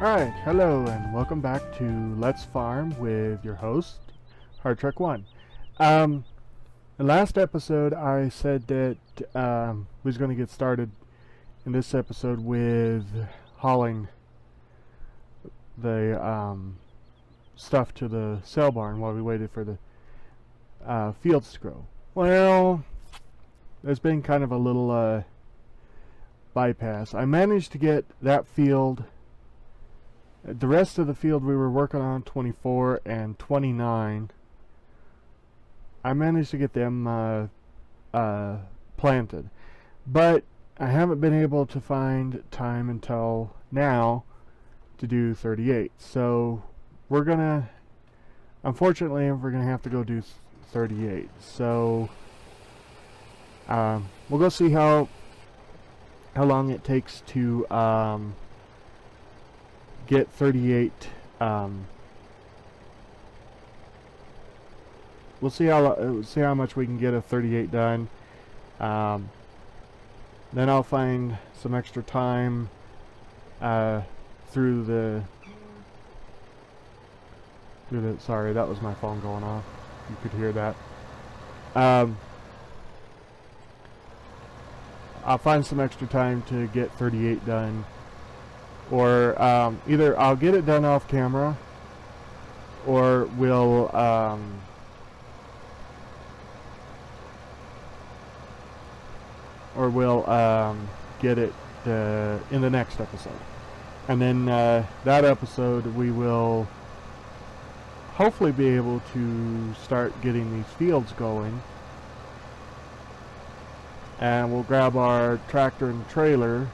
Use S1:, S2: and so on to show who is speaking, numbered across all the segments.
S1: Alright, hello and welcome back to Let's Farm with your host, Hardtruck1. The last episode I said that we was going to get started in this episode with hauling the stuff to the sale barn while we waited for the fields to grow. Well, there's been kind of a little bypass. I managed to get that field. The rest of the field we were working on, 24 and 29, I managed to get them planted. But I haven't been able to find time until now to do 38. So we're gonna, unfortunately, we're gonna have to go do 38. So we'll go see how long it takes to get 38. We'll see how much we can get of 38 done. Then I'll find some extra time through the sorry, that was my phone going off. You could hear that. I'll find some extra time to get 38 done. Or either I'll get it done off camera, or we'll get it in the next episode. And then that episode we will hopefully be able to start getting these fields going. And we'll grab our tractor and trailer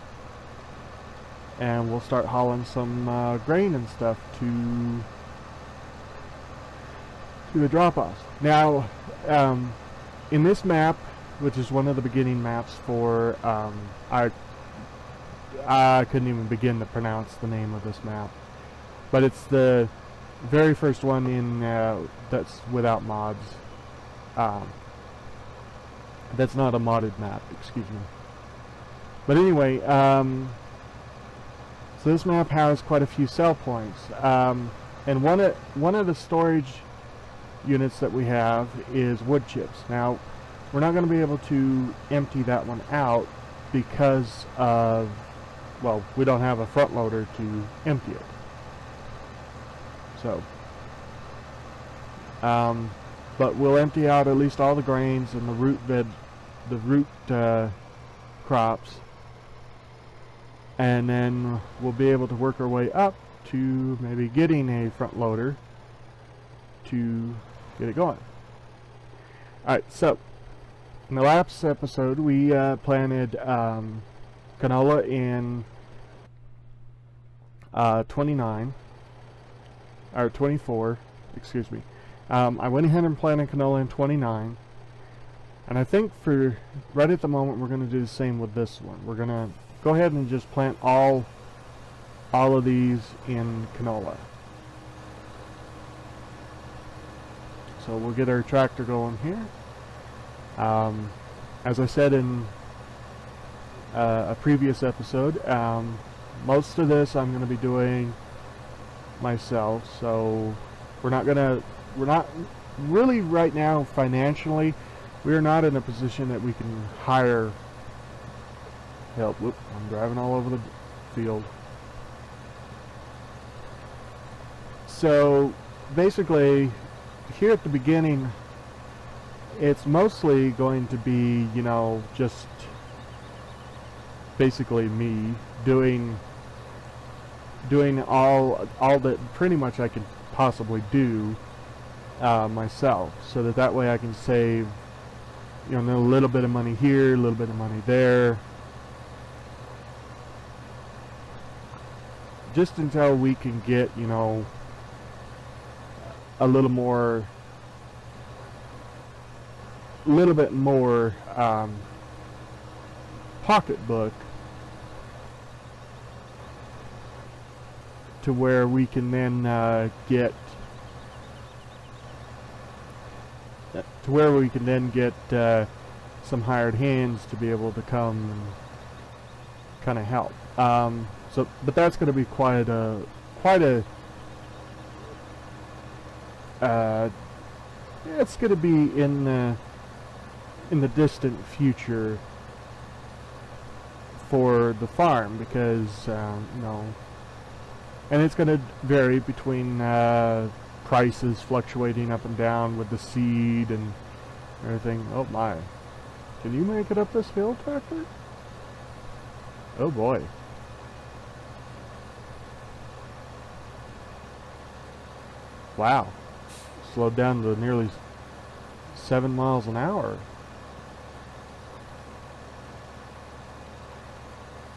S1: and we'll start hauling some grain and stuff to the drop-offs. Now, in this map, which is one of the beginning maps for, I couldn't even begin to pronounce the name of this map, but it's the very first one in that's without mods. That's not a modded map, excuse me. But anyway, so this map has quite a few sell points, and one of the storage units that we have is wood chips. Now, we're not going to be able to empty that one out because of, well, we don't have a front loader to empty it. So, but we'll empty out at least all the grains and the root crops. And then we'll be able to work our way up to maybe getting a front loader to get it going. Alright, so in the last episode we planted canola in 29, or 24, excuse me. I went ahead and planted canola in 29. And I think for right at the moment we're going to do the same with this one. We're going to go ahead and just plant all of these in canola. So we'll get our tractor going here. As I said in a previous episode, most of this I'm going to be doing myself. So we're not really right now financially. We are not in a position that we can hire help. Whoop, I'm driving all over the field. So basically here at the beginning it's mostly going to be, you know, just basically me doing all that pretty much I can possibly do myself, so that way I can save, you know, a little bit of money here, a little bit of money there, just until we can get, you know, a little bit more pocketbook, to where we can then get some hired hands to be able to come and kind of help. But that's going to be quite a quite a it's going to be in the distant future for the farm, because you know, and it's going to vary between prices fluctuating up and down with the seed and everything. Oh my, can you make it up this hill, tractor? Oh boy. Wow, slowed down to nearly 7 miles an hour,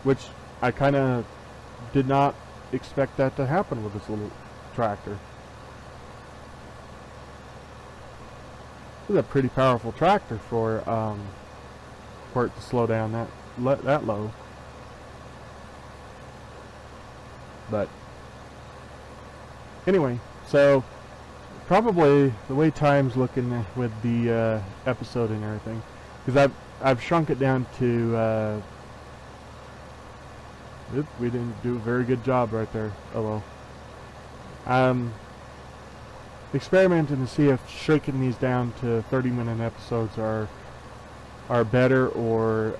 S1: which I kind of did not expect that to happen with this little tractor. This is a pretty powerful tractor for it to slow down that low. But anyway, so probably the way time's looking with the episode and everything, because I've shrunk it down to oops, we didn't do a very good job right there. Oh well. Experimenting to see if shrinking these down to 30-minute episodes are better, or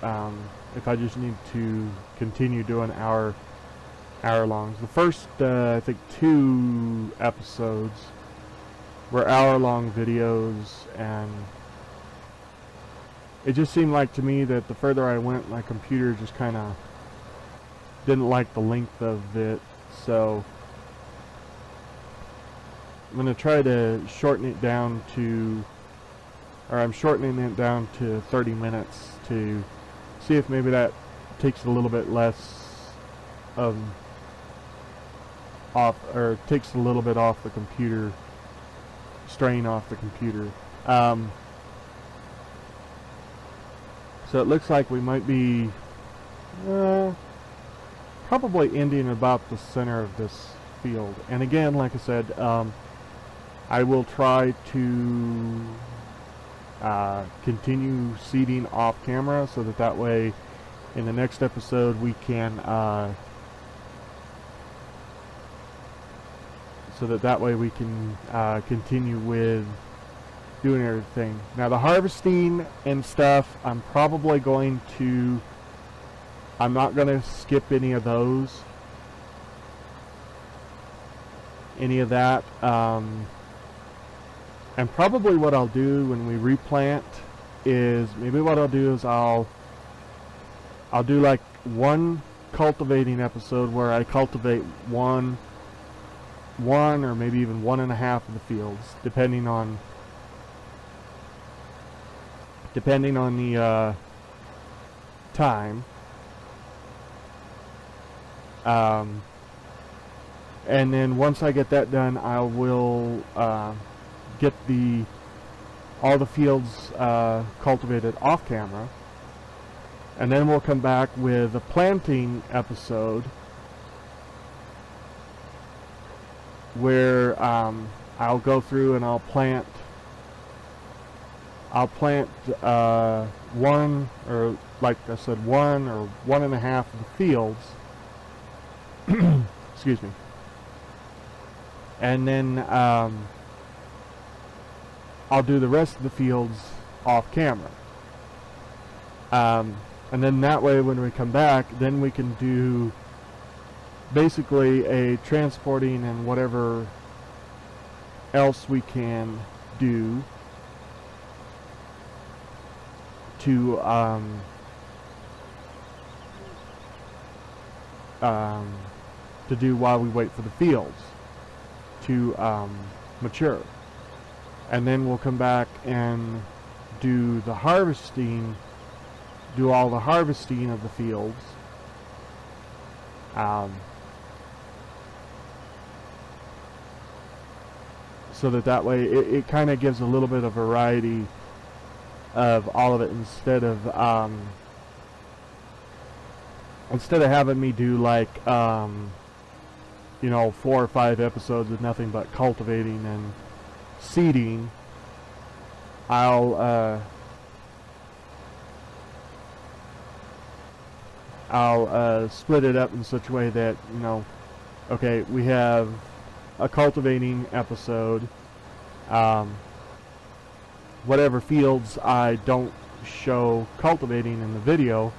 S1: if I just need to continue doing hour longs. The first I think 2 episodes were hour-long videos, and it just seemed like to me that the further I went, my computer just kind of didn't like the length of it, so I'm going to try to shorten it down to, or I'm shortening it down to 30 minutes to see if maybe that takes a little bit less off, or takes a little bit off the computer, strain off the computer. So it looks like we might be probably ending about the center of this field. And again, like I said, I will try to continue seeding off camera, so that way in the next episode we can continue with doing everything. Now the harvesting and stuff, I'm not going to skip any of that. And probably what I'll do when we replant is, maybe what I'll do is I'll do like one cultivating episode where I cultivate one or maybe even 1.5 of the fields, depending on the time. And then once I get that done, I will get all the fields cultivated off camera, and then we'll come back with a planting episode where I'll go through and I'll plant one, or like I said, 1 or 1.5 of the fields. Excuse me. And then I'll do the rest of the fields off camera. And then that way when we come back, then we can do basically a transporting and whatever else we can do to do while we wait for the fields to mature. And then we'll come back and do the harvesting, do all the harvesting of the fields. So that way it kind of gives a little bit of variety of all of it, instead of having me do like 4 or 5 episodes with nothing but cultivating and seeding. I'll split it up in such a way that Okay, we have a cultivating episode. Whatever fields I don't show cultivating in the video,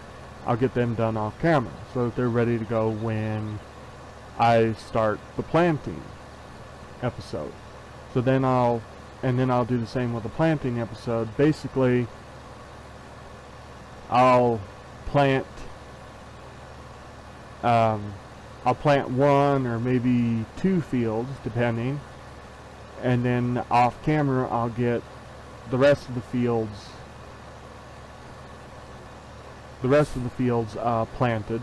S1: I'll get them done off camera so that they're ready to go when I start the planting episode. So then I'll do the same with the planting episode. Basically, I'll plant one or maybe two fields depending, and then off camera I'll get the rest of the fields planted,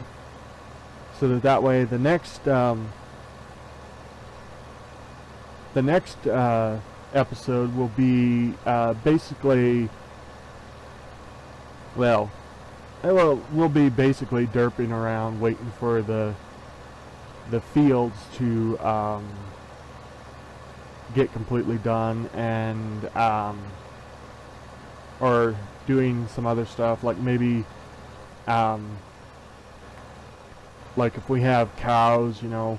S1: so that way the next episode will be basically, well, we'll be basically derping around waiting for the fields to get completely done, and or doing some other stuff, like maybe like if we have cows, we'll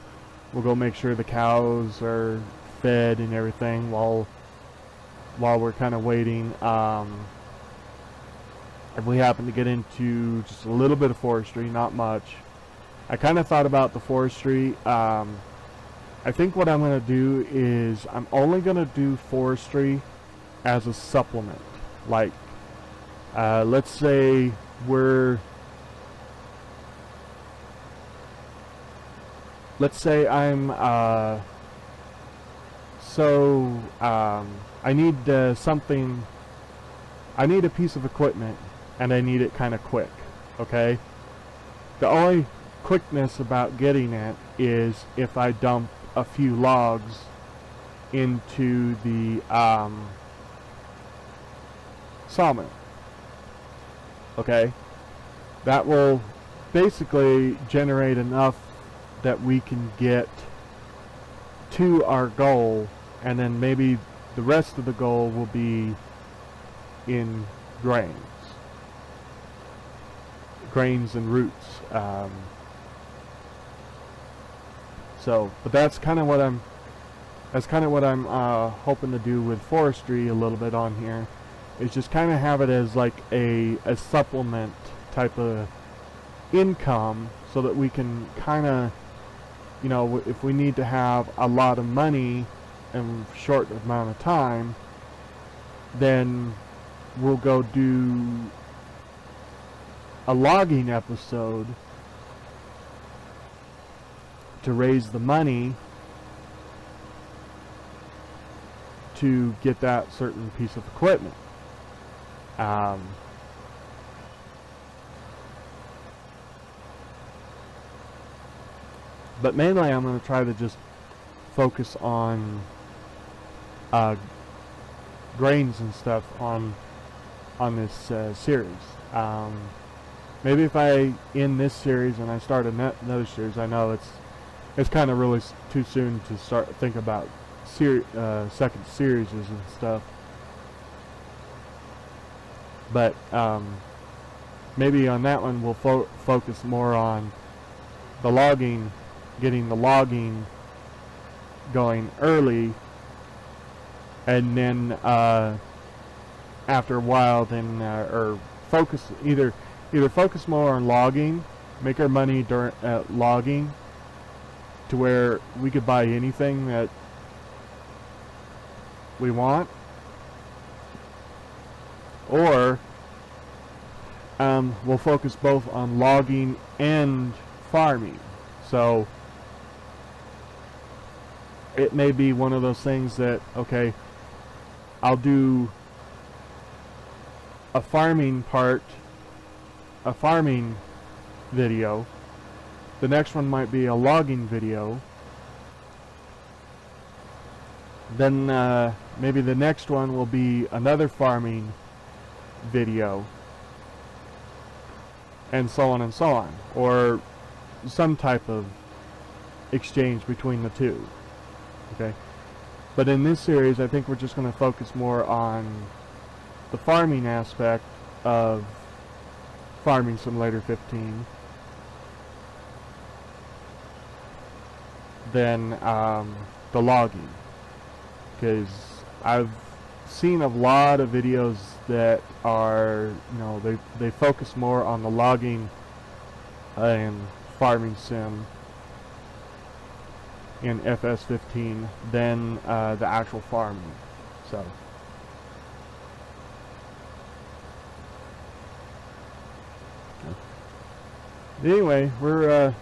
S1: go make sure the cows are fed and everything while we're kind of waiting. If we happen to get into just a little bit of forestry, not much. I kind of thought about the forestry. I think what I'm going to do is I'm only going to do forestry as a supplement. Like, let's say I'm I need something. I need a piece of equipment, and I need it kind of quick. Okay. The only quickness about getting it is if I dump a few logs into the sawmill. Okay. That will basically generate enough that we can get to our goal, and then maybe the rest of the goal will be in grains and roots. But that's kind of what I'm hoping to do with forestry a little bit on here, is just kind of have it as like a supplement type of income, so that we can kind of, if we need to have a lot of money in a short amount of time, then we'll go do a logging episode to raise the money to get that certain piece of equipment. But mainly I'm going to try to just focus on grains and stuff on this series. Maybe if I end this series and I start another series, I know it's kind of really too soon to start think about second series and stuff. But maybe on that one we'll focus more on the logging, getting the logging going early, and then after a while, then or focus either focus more on logging, make our money during logging, to where we could buy anything that we want, or we'll focus both on logging and farming. So it may be one of those things that, okay, I'll do a farming video. The next one might be a logging video. Then maybe the next one will be another farming video, and so on, or some type of exchange between the two. Okay, but in this series I think we're just going to focus more on the farming aspect of Farming Simulator 15, than the logging, because I've seen a lot of videos that are, you know, they focus more on the logging and farming sim in FS15 than the actual farming. So anyway, we're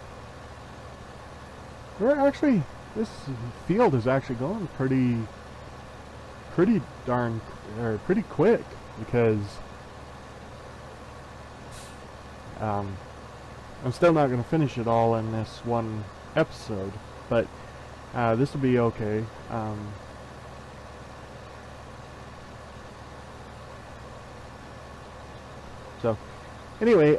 S1: actually, this field is actually going pretty darn, or pretty quick, because I'm still not going to finish it all in this one episode, but this will be okay. So anyway,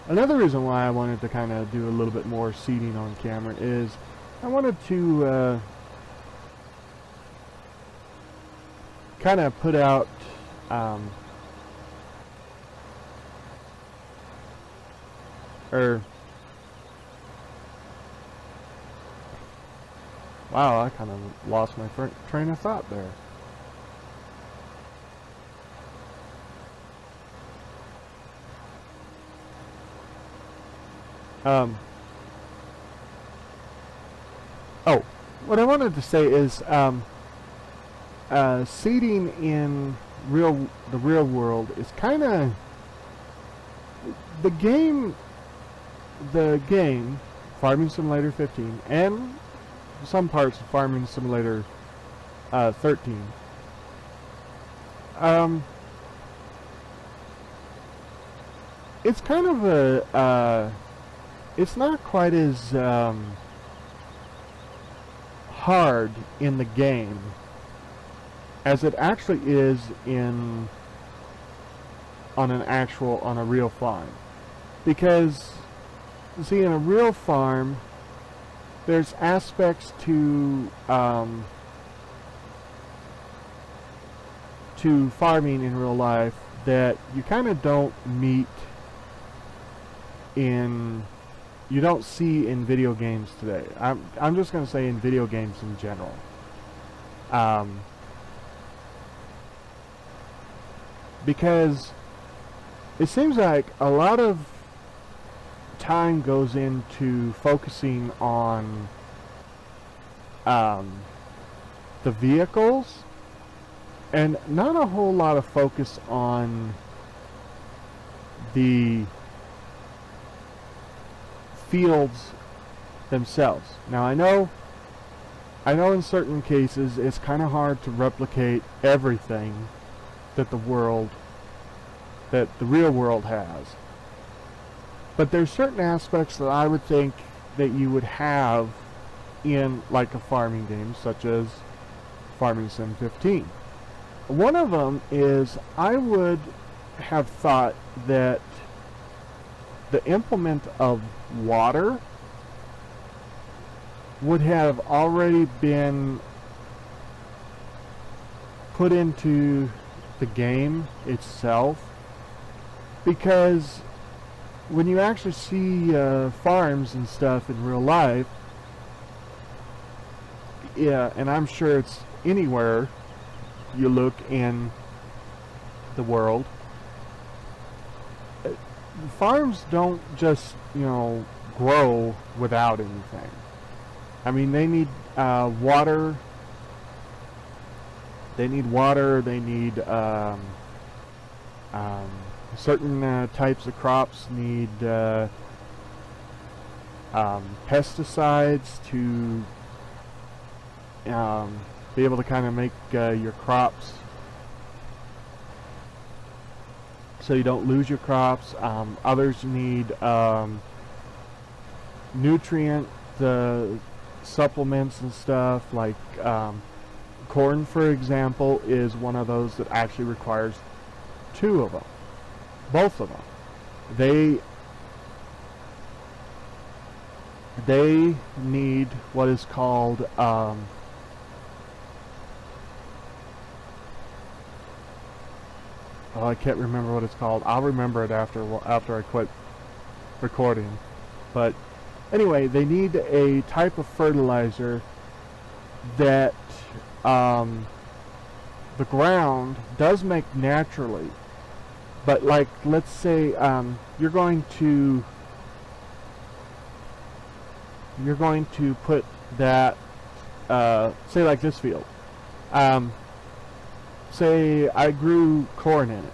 S1: another reason why I wanted to kind of do a little bit more seeding on camera is I wanted to kind of put out wow, I kind of lost my train of thought there. Oh, what I wanted to say is seeding in the real world is kind of the game Farming Simulator 15 and some parts of Farming Simulator 13. It's kind of a it's not quite as hard in the game as it actually is on a real farm. Because, see, in a real farm, there's aspects to farming in real life that you kind of don't you don't see in video games today. I'm just going to say in video games in general. Because it seems like a lot of time goes into focusing on the vehicles, and not a whole lot of focus on the fields themselves. Now I know in certain cases it's kind of hard to replicate everything that the real world has, but there's certain aspects that I would think that you would have in like a farming game, such as Farming Sim 15. One of them is, I would have thought that the implement of water would have already been put into the game itself, because when you actually see farms and stuff in real life, yeah, and I'm sure it's anywhere you look in the world, farms don't just, you know, grow without anything. I mean, they need water. They need water. They need certain types of crops need pesticides to be able to kind of make your crops so you don't lose your crops. Others need nutrient supplements and stuff, like corn, for example, is one of those that actually requires two of them. Both of them. They need what is called I can't remember what it's called. I'll remember it after I quit recording. But Anyway, they need a type of fertilizer that the ground does make naturally. But like, let's say you're going to put that, say like this field. Say I grew corn in it.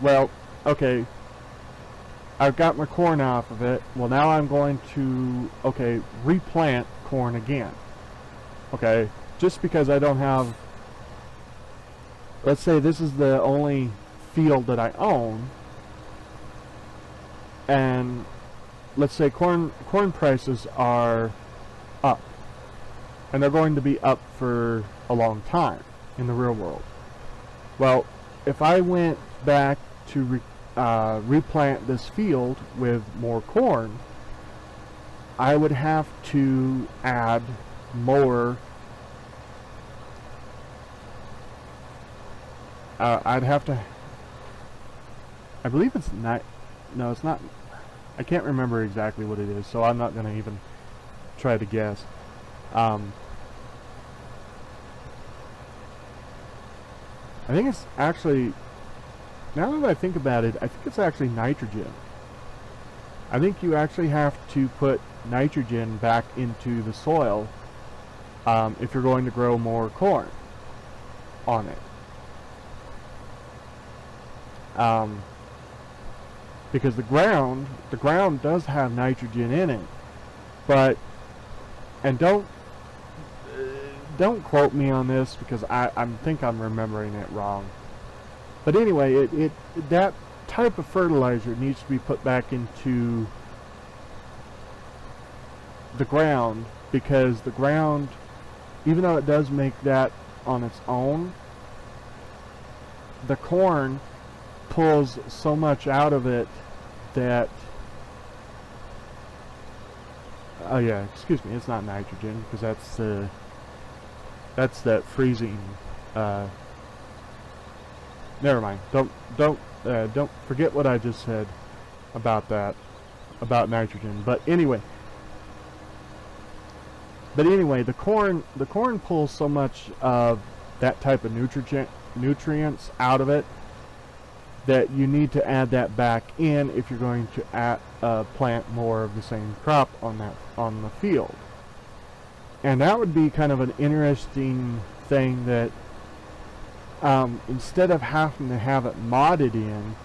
S1: Well, okay, I've got my corn off of it. Well, now I'm going to, okay, replant corn again. Okay, just because I don't have, let's say this is the only field that I own, and let's say corn prices are up, and they're going to be up for a long time in the real world. Well, if I went back to replant this field with more corn, I would have to add more. I'd have to, I believe it's not, no, it's not, I can't remember exactly what it is, so I'm not going to even try to guess. I think it's actually, now that I think about it, I think it's actually nitrogen. I think you actually have to put nitrogen back into the soil if you're going to grow more corn on it. Because the ground does have nitrogen in it, but, and don't quote me on this because I think I'm remembering it wrong. But anyway, that type of fertilizer needs to be put back into the ground, because the ground, even though it does make that on its own, the corn pulls so much out of it that, oh yeah, excuse me, it's not nitrogen, because that's that freezing, never mind, don't forget what I just said about that, about nitrogen. But anyway, the corn pulls so much of that type of nutrients out of it that you need to add that back in if you're going to plant more of the same crop on the field. And that would be kind of an interesting thing, that instead of having to have it modded in,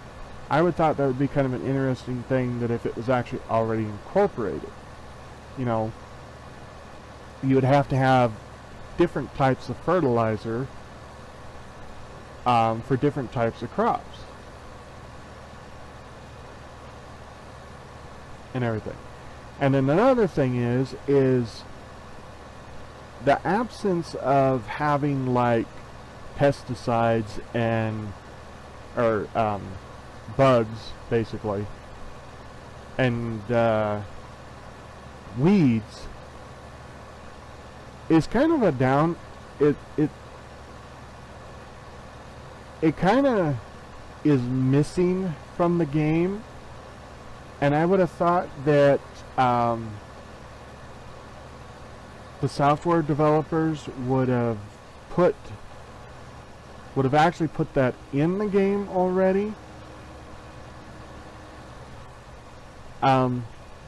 S1: I would thought that would be kind of an interesting thing, that if it was actually already incorporated, you know, you would have to have different types of fertilizer for different types of crops and everything. And then another thing is the absence of having like pesticides or bugs basically, and weeds is kind of a down. It kind of is missing from the game, and I would have thought that the software developers would have actually put that in the game already,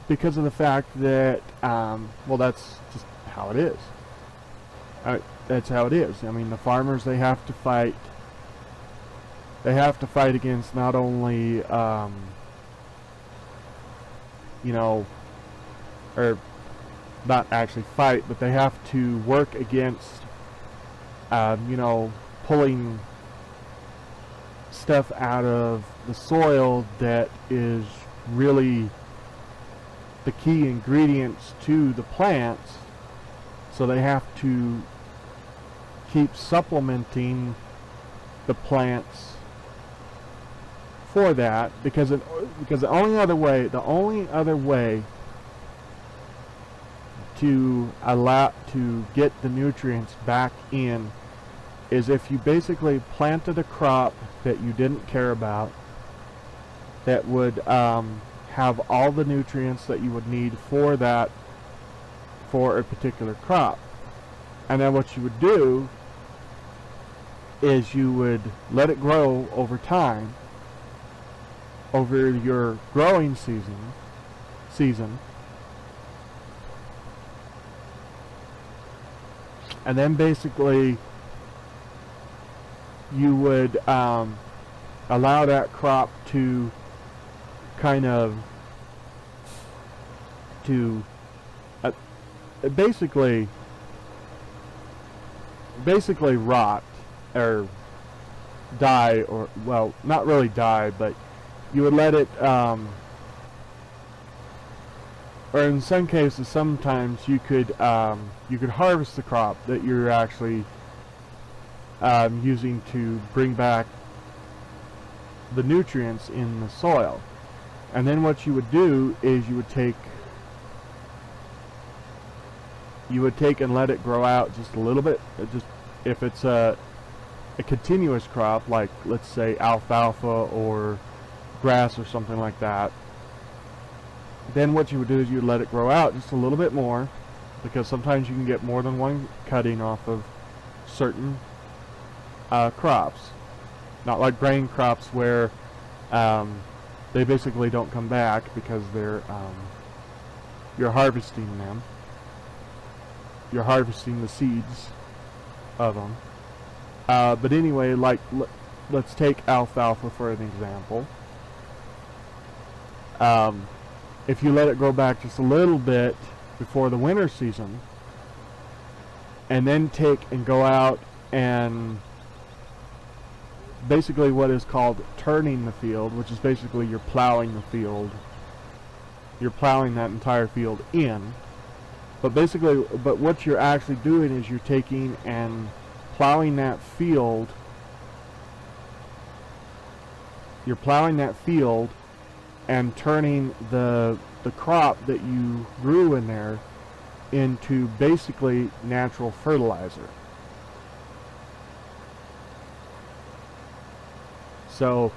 S1: because of the fact that well, that's just how it is. That's how it is. I mean, the farmers, they have to fight against not only you know, or not actually fight, but they have to work against you know, pulling stuff out of the soil that is really the key ingredients to the plants. So they have to keep supplementing the plants for that, because the only other way to get the nutrients back in is if you basically planted a crop that you didn't care about, that would have all the nutrients that you would need for that, for a particular crop. And then what you would do is you would let it grow over time, over your growing season, and then basically you would allow that crop to kind of basically rot or die, or, well, not really die, but you would let it or in some cases, sometimes you could harvest the crop that you're actually using to bring back the nutrients in the soil. And then what you would do is you would take and let it grow out just a little bit. Just if it's a continuous crop, like let's say alfalfa or grass or something like that, then what you would do is you would let it grow out just a little bit more, because sometimes you can get more than one cutting off of certain crops. Not like grain crops where they basically don't come back because they're you're harvesting them. You're harvesting the seeds of them. But anyway, like let's take alfalfa for an example. If you let it grow back just a little bit before the winter season, and then take and go out and basically what is called turning the field, which is basically you're plowing the field. You're plowing that entire field in. But what you're actually doing is you're taking and plowing that field. You're plowing that field and turning the crop that you grew in there into basically natural fertilizer. So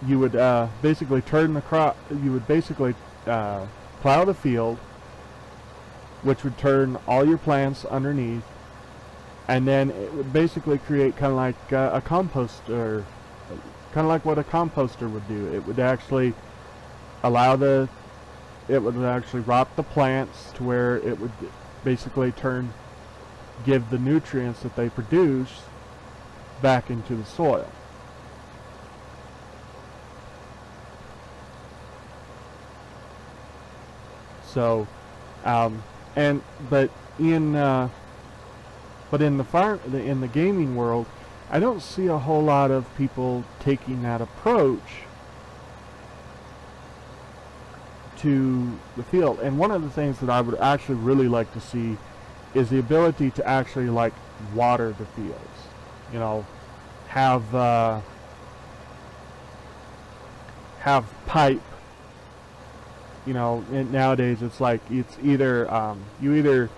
S1: you would basically turn the crop, you would basically plow the field, which would turn all your plants underneath, and then it would basically create kind of like a composter, kind of like what a composter would do. It would actually it would actually rot the plants to where it would basically give the nutrients that they produce back into the soil. So, but in the gaming world, I don't see a whole lot of people taking that approach to the field. And one of the things that I would actually really like to see is the ability to actually like water the fields. You know, have pipe. You know, nowadays it's like it's either you either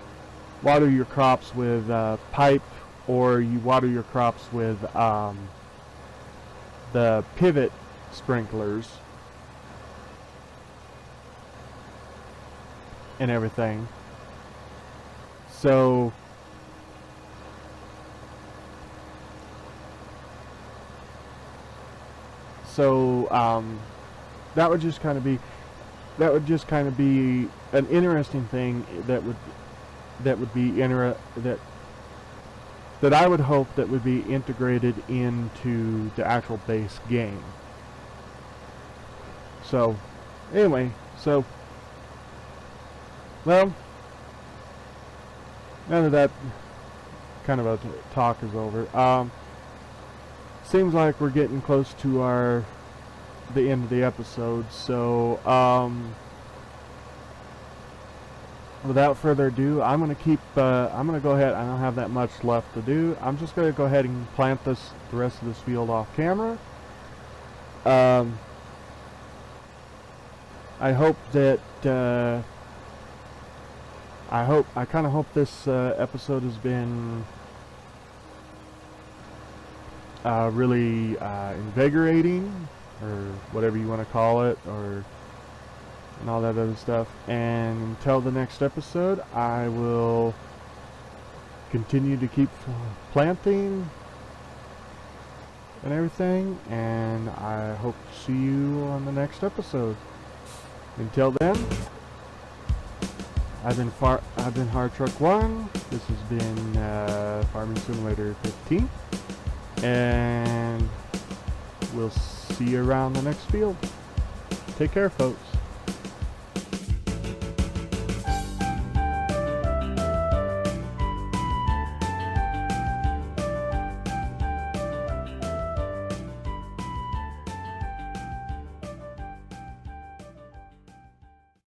S1: water your crops with pipe, or you water your crops with the pivot sprinklers and everything. So that would just kind of be an interesting thing that I would hope that would be integrated into the actual base game. So anyway, well, now that that kind of a talk is over, seems like we're getting close to the end of the episode. So without further ado, I'm gonna go ahead. I don't have that much left to do. I'm just gonna go ahead and plant the rest of this field off camera. I hope that I kind of hope this episode has been really invigorating, or whatever you want to call it, or and all that other stuff. And until the next episode, I will continue to keep planting and everything, and I hope to see you on the next episode. Until then, I've been Hardtruck1. This has been Farming Simulator 15, and we'll see you around the next field. Take care, folks.